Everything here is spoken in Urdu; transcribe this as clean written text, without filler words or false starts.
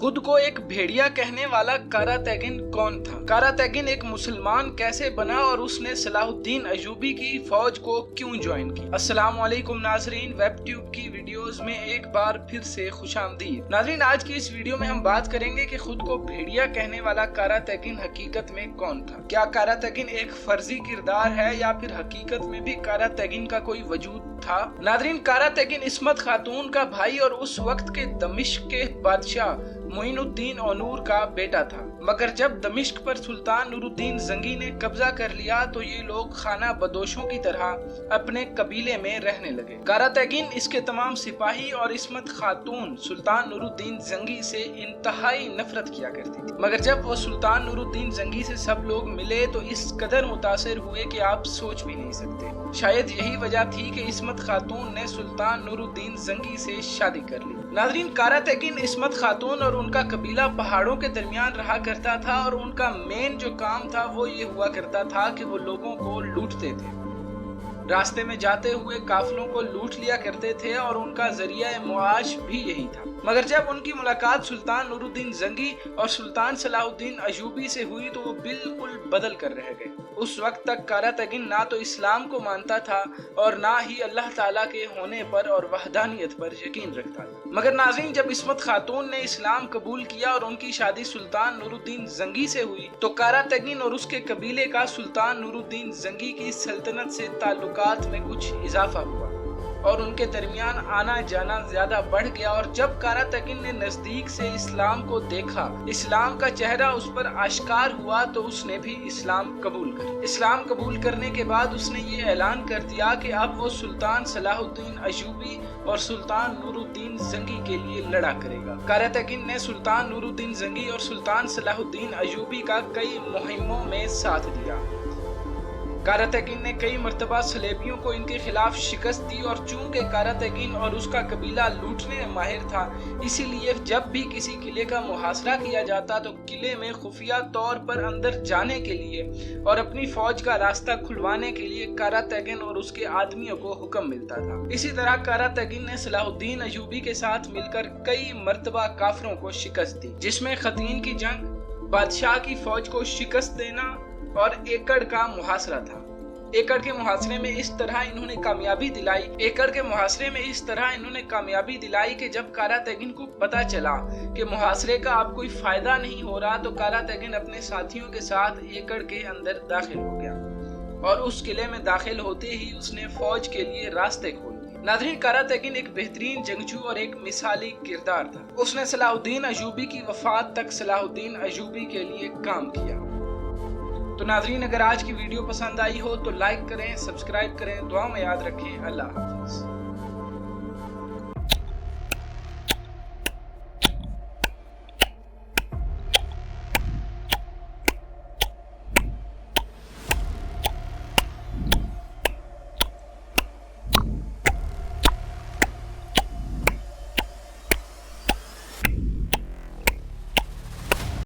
خود کو ایک بھیڑیا کہنے والا کاراتیگن کون تھا؟ کاراتیگن ایک مسلمان کیسے بنا اور اس نے صلاح الدین ایوبی کی فوج کو کیوں جوائن کی؟ السلام علیکم ناظرین، ویب ٹیوب کی ویڈیوز میں ایک بار پھر سے خوش آمدید۔ ناظرین، آج کی اس ویڈیو میں ہم بات کریں گے کہ خود کو بھیڑیا کہنے والا کاراتیگن حقیقت میں کون تھا۔ کیا کاراتیگن ایک فرضی کردار ہے یا پھر حقیقت میں بھی کاراتیگن کا کوئی وجود تھا؟ ناظرین، کاراتیگن عصمت خاتون کا بھائی اور اس وقت کے دمشق کے بادشاہ معین الدین اونور کا بیٹا تھا، مگر جب دمشق پر سلطان نور الدین زنگی نے قبضہ کر لیا تو یہ لوگ خانہ بدوشوں کی طرح اپنے قبیلے میں رہنے لگے۔ کاراتیگن، اس کے تمام سپاہی اور عصمت خاتون سلطان نور الدین زنگی سے انتہائی نفرت کیا کرتی تھی، مگر جب وہ سلطان نور الدین زنگی سے سب لوگ ملے تو اس قدر متاثر ہوئے کہ آپ سوچ بھی نہیں سکتے۔ شاید یہی وجہ تھی کہ عصمت خاتون نے سلطان نور الدین زنگی سے شادی کر لی۔ ناظرین، کاراتیگن، عصمت خاتون اور ان کا قبیلہ پہاڑوں کے درمیان رہا کرتا تھا اور ان کا مین جو کام تھا وہ یہ ہوا کرتا تھا کہ وہ لوگوں کو لوٹتے تھے، راستے میں جاتے ہوئے قافلوں کو لوٹ لیا کرتے تھے اور ان کا ذریعہ معاش بھی یہی تھا۔ مگر جب ان کی ملاقات سلطان نور الدین زنگی اور سلطان صلاح الدین ایوبی سے ہوئی تو وہ بالکل بدل کر رہ گئے۔ اس وقت تک کاراتیگن نہ تو اسلام کو مانتا تھا اور نہ ہی اللہ تعالیٰ کے ہونے پر اور وحدانیت پر یقین رکھتا تھا۔ مگر ناظرین، جب عصمت خاتون نے اسلام قبول کیا اور ان کی شادی سلطان نور الدین زنگی سے ہوئی تو کاراتیگن اور اس کے قبیلے کا سلطان نور الدین زنگی کی سلطنت سے تعلقات میں کچھ اضافہ ہوا اور ان کے درمیان آنا جانا زیادہ بڑھ گیا، اور جب کاراتیگن نے نزدیک سے اسلام کو دیکھا، اسلام کا چہرہ اس پر آشکار ہوا تو اس نے بھی اسلام قبول کر لیا۔ اسلام قبول کرنے کے بعد اس نے یہ اعلان کر دیا کہ اب وہ سلطان صلاح الدین ایوبی اور سلطان نور الدین زنگی کے لیے لڑا کرے گا۔ کاراتیگن نے سلطان نور الدین زنگی اور سلطان صلاح الدین ایوبی کا کئی مہموں میں ساتھ دیا۔ کاراتیگن نے کئی مرتبہ صلیبیوں کو ان کے خلاف شکست دی، اور چونکہ کاراتیگن اور اس کا قبیلہ لوٹنے میں ماہر تھا، اسی لیے جب بھی کسی قلعے کا محاصرہ کیا جاتا تو قلعے میں خفیہ طور پر اندر جانے کے لیے اور اپنی فوج کا راستہ کھلوانے کے لیے کاراتیگن اور اس کے آدمیوں کو حکم ملتا تھا۔ اسی طرح کاراتیگن نے صلاح الدین ایوبی کے ساتھ مل کر کئی مرتبہ کافروں کو شکست دی، جس میں خطین کی جنگ، بادشاہ کی فوج کو شکست دینا اور ایکڑ کا محاصرہ تھا۔ ایکڑ کے محاصرے میں اس طرح انہوں نے کامیابی دلائی کہ جب کاراتیگن کو پتا چلا کہ محاصرے کا اب کوئی فائدہ نہیں ہو رہا تو کاراتیگن اپنے ساتھیوں کے ساتھ ایکڑ کے اندر داخل ہو گیا، اور اس قلعے میں داخل ہوتے ہی اس نے فوج کے لیے راستے کھول دیے۔ ناظرین، کاراتیگن ایک بہترین جنگجو اور ایک مثالی کردار تھا۔ اس نے صلاح الدین ایوبی کی وفات تک صلاح الدین ایوبی کے لیے کام کیا۔ تو ناظرین، اگر آج کی ویڈیو پسند آئی ہو تو لائک کریں، سبسکرائب کریں، دعا میں یاد رکھیں۔ اللہ حافظ۔